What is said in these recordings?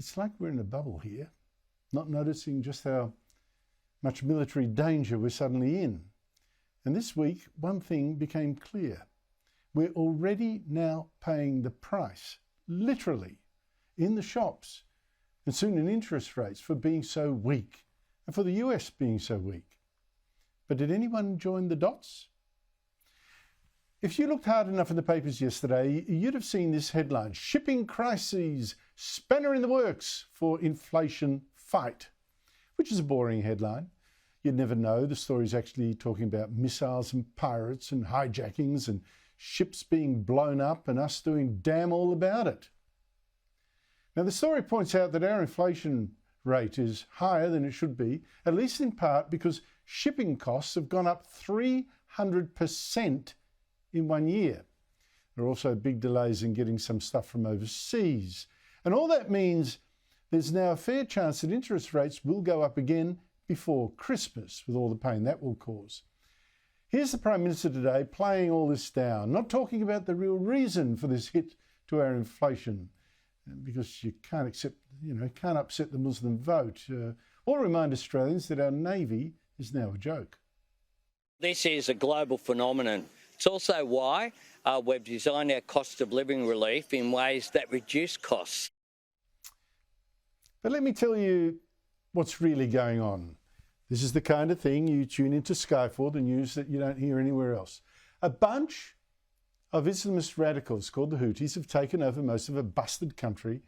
It's like we're in a bubble here, not noticing just how much military danger we're suddenly in. And this week, one thing became clear. We're already now paying the price, literally, in the shops, and soon in interest rates, for being so weak, and for the US being so weak. But did anyone join the dots? If you looked hard enough in the papers yesterday, you'd have seen this headline: shipping crises, spanner in the works for inflation fight, which is a boring headline. You'd never know the story's actually talking about missiles and pirates and hijackings and ships being blown up and us doing damn all about it. Now, the story points out that our inflation rate is higher than it should be, at least in part because shipping costs have gone up 300% in 1 year. There are also big delays in getting some stuff from overseas. And all that means there's now a fair chance that interest rates will go up again before Christmas, with all the pain that will cause. Here's the Prime Minister today playing all this down, not talking about the real reason for this hit to our inflation, because you can't upset the Muslim vote, or remind Australians that our Navy is now a joke. This is a global phenomenon. It's also why we've designed our cost of living relief in ways that reduce costs. But let me tell you what's really going on. This is the kind of thing you tune into Sky for, the news that you don't hear anywhere else. A bunch of Islamist radicals called the Houthis have taken over most of a busted country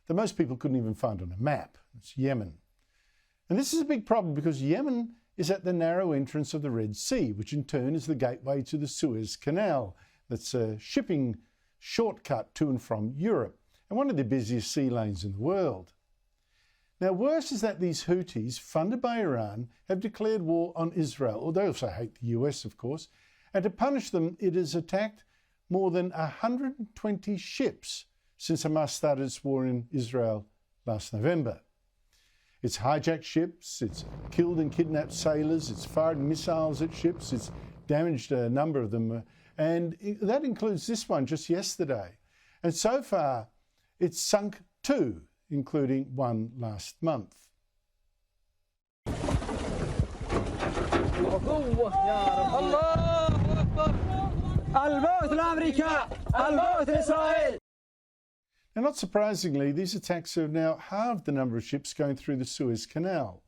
that most people couldn't even find on a map. It's Yemen. And this is a big problem because Yemen is at the narrow entrance of the Red Sea, which in turn is the gateway to the Suez Canal. That's a shipping shortcut to and from Europe, and one of the busiest sea lanes in the world. Now, worse is that these Houthis, funded by Iran, have declared war on Israel. Well, they also hate the US, of course. And to punish them, it has attacked more than 120 ships since Hamas started its war in Israel last November. It's hijacked ships, it's killed and kidnapped sailors, it's fired missiles at ships, it's damaged a number of them. And that includes this one just yesterday. And so far, it's sunk 2, including one last month. Now, not surprisingly, these attacks have now halved the number of ships going through the Suez Canal.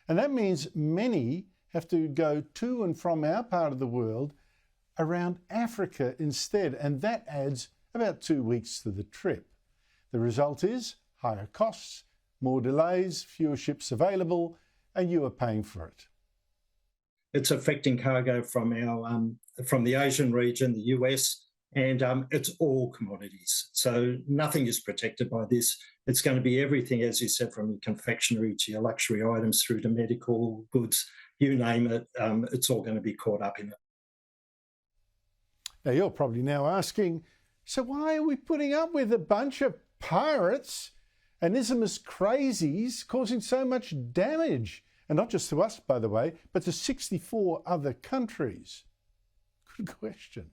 And that means many have to go to and from our part of the world around Africa instead. And that adds about 2 weeks to the trip. The result is higher costs, more delays, fewer ships available, and you are paying for it. It's affecting cargo from the Asian region, the US, and it's all commodities. So nothing is protected by this. It's going to be everything, as you said, from your confectionery to your luxury items through to medical goods, you name it, it's all going to be caught up in it. Now, you're probably now asking, so why are we putting up with a bunch of pirates and Islamist crazies causing so much damage? And not just to us, by the way, but to 64 other countries. Good question.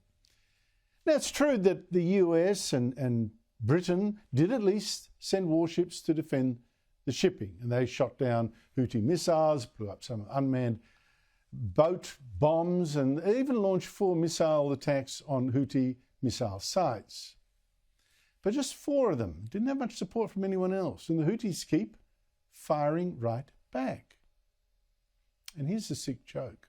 Now, it's true that the US and Britain did at least send warships to defend the shipping, and they shot down Houthi missiles, blew up some unmanned boat bombs, and even launched 4 missile attacks on Houthi missile sites. But just 4 of them didn't have much support from anyone else, and the Houthis keep firing right back. And here's the sick joke.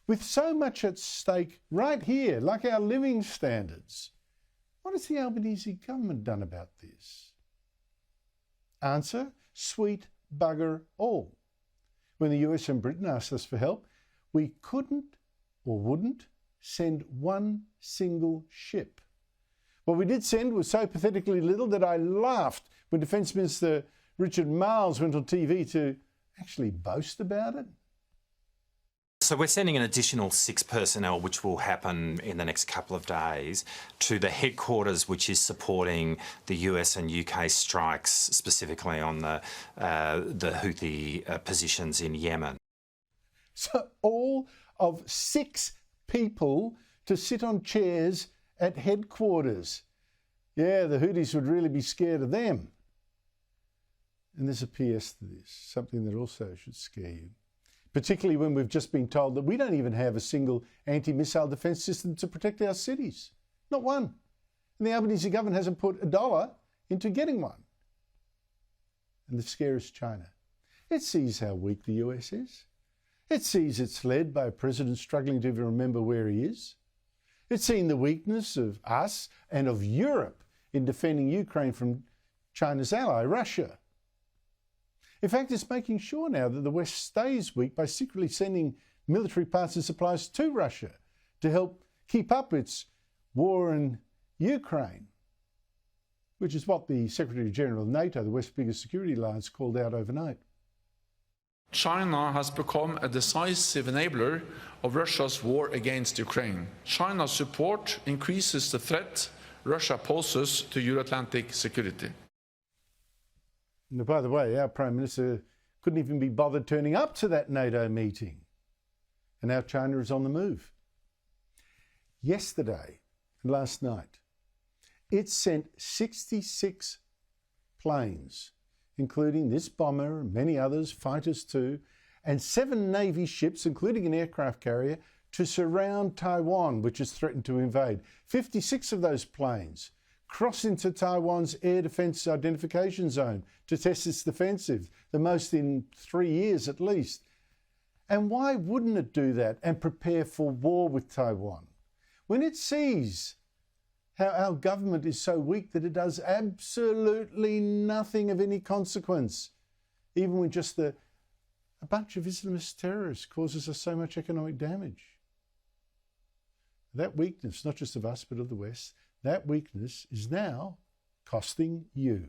With so much at stake right here, like our living standards, what has the Albanese government done about this? Answer, sweet bugger all. When the US and Britain asked us for help, we couldn't or wouldn't send one single ship. What we did send was so pathetically little that I laughed when Defence Minister Richard Marles went on TV to actually boast about it. So we're sending an additional 6 personnel, which will happen in the next couple of days, to the headquarters, which is supporting the US and UK strikes, specifically on the Houthi positions in Yemen. So all of 6 people to sit on chairs at headquarters. Yeah, the Houthis would really be scared of them. And there's a PS to this, something that also should scare you, particularly when we've just been told that we don't even have a single anti-missile defence system to protect our cities. Not one. And the Albanese government hasn't put $1 into getting one. And the scare is China. It sees how weak the US is. It sees it's led by a president struggling to even remember where he is. It's seen the weakness of us and of Europe in defending Ukraine from China's ally, Russia. In fact, it's making sure now that the West stays weak by secretly sending military parts and supplies to Russia to help keep up its war in Ukraine, which is what the Secretary General of NATO, the West's biggest security alliance, called out overnight. China has become a decisive enabler of Russia's war against Ukraine. China's support increases the threat Russia poses to Euro-Atlantic security. And by the way, our Prime Minister couldn't even be bothered turning up to that NATO meeting. And now China is on the move. Yesterday and last night, it sent 66 planes, including this bomber and many others, fighters too, and 7 Navy ships, including an aircraft carrier, to surround Taiwan, which is threatened to invade. 56 of those planes cross into Taiwan's air defence identification zone to test its defensive, the most in 3 years at least. And why wouldn't it do that and prepare for war with Taiwan when it sees how our government is so weak that it does absolutely nothing of any consequence, even when just a bunch of Islamist terrorists causes us so much economic damage? That weakness, not just of us but of the West, that weakness is now costing you.